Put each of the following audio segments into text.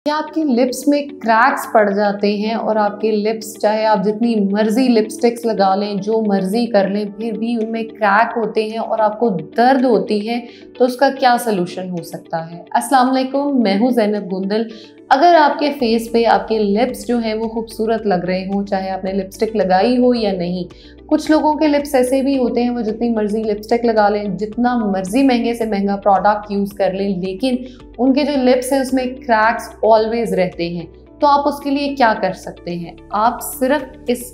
क्या आपकी लिप्स में क्रैक्स पड़ जाते हैं और आपके लिप्स चाहे आप जितनी मर्जी लिपस्टिक्स लगा लें, जो मर्जी कर लें, फिर भी उनमें क्रैक होते हैं और आपको दर्द होती है, तो उसका क्या सलूशन हो सकता है? अस्सलाम वालेकुम, मैं हूँ ज़ैनब गुंदल। अगर आपके फेस पे आपके लिप्स जो हैं वो खूबसूरत लग रहे हों, चाहे आपने लिपस्टिक लगाई हो या नहीं, कुछ लोगों के लिप्स ऐसे भी होते हैं वो जितनी मर्जी लिपस्टिक लगा लें, जितना मर्जी महंगे से महंगा प्रोडक्ट यूज़ कर लें, लेकिन उनके जो लिप्स हैं उसमें क्रैक्स ऑलवेज रहते हैं। तो आप उसके लिए क्या कर सकते हैं? आप सिर्फ इस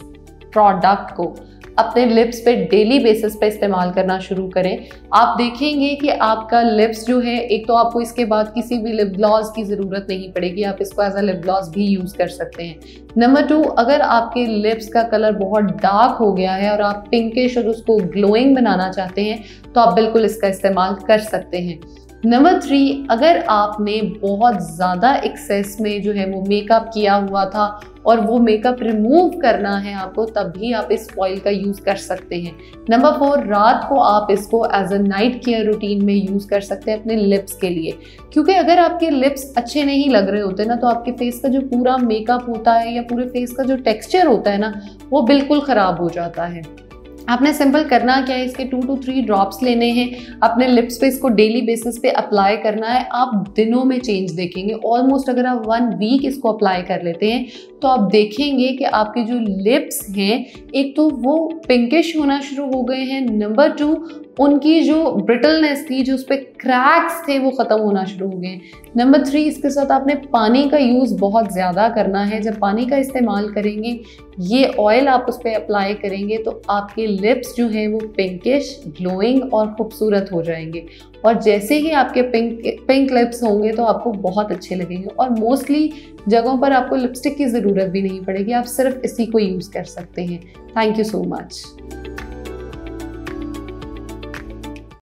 प्रोडक्ट को अपने लिप्स पे डेली बेसिस पे इस्तेमाल करना शुरू करें। आप देखेंगे कि आपका लिप्स जो है, एक तो आपको इसके बाद किसी भी लिप ग्लॉस की ज़रूरत नहीं पड़ेगी, आप इसको एज अ लिप ग्लॉस भी यूज़ कर सकते हैं। नंबर 2, अगर आपके लिप्स का कलर बहुत डार्क हो गया है और आप पिंकिश और उसको ग्लोइंग बनाना चाहते हैं, तो आप बिल्कुल इसका इस्तेमाल कर सकते हैं। नंबर 3, अगर आपने बहुत ज़्यादा एक्सेस में जो है वो मेकअप किया हुआ था और वो मेकअप रिमूव करना है आपको, तब भी आप इस ऑयल का यूज़ कर सकते हैं। नंबर 4, रात को आप इसको as a night care routine में यूज़ कर सकते हैं अपने लिप्स के लिए, क्योंकि अगर आपके लिप्स अच्छे नहीं लग रहे होते ना, तो आपके फेस का जो पूरा मेकअप होता है या पूरे फेस का जो टेक्सचर होता है ना, वो बिल्कुल ख़राब हो जाता है। आपने सिंपल करना क्या है, इसके 2 to 3 ड्रॉप्स लेने हैं, अपने लिप्स पे इसको डेली बेसिस पे अप्लाई करना है। आप दिनों में चेंज देखेंगे। ऑलमोस्ट अगर आप 1 वीक इसको अप्लाई कर लेते हैं तो आप देखेंगे कि आपके जो लिप्स हैं, एक तो वो पिंकिश होना शुरू हो गए हैं, नंबर 2 उनकी जो ब्रिटलनेस थी, जो उस पर क्रैक्स थे, वो ख़त्म होना शुरू हो गए हैं। नंबर 3, इसके साथ आपने पानी का यूज़ बहुत ज़्यादा करना है। जब पानी का इस्तेमाल करेंगे, ये ऑयल आप उस पर अप्लाई करेंगे, तो आपके लिप्स जो हैं वो पिंकिश, ग्लोइंग और खूबसूरत हो जाएंगे। और जैसे ही आपके पिंक लिप्स होंगे तो आपको बहुत अच्छे लगेंगे और मोस्टली जगहों पर आपको लिपस्टिक की ज़रूरत भी नहीं पड़ेगी, आप सिर्फ इसी को यूज़ कर सकते हैं। Thank you so much.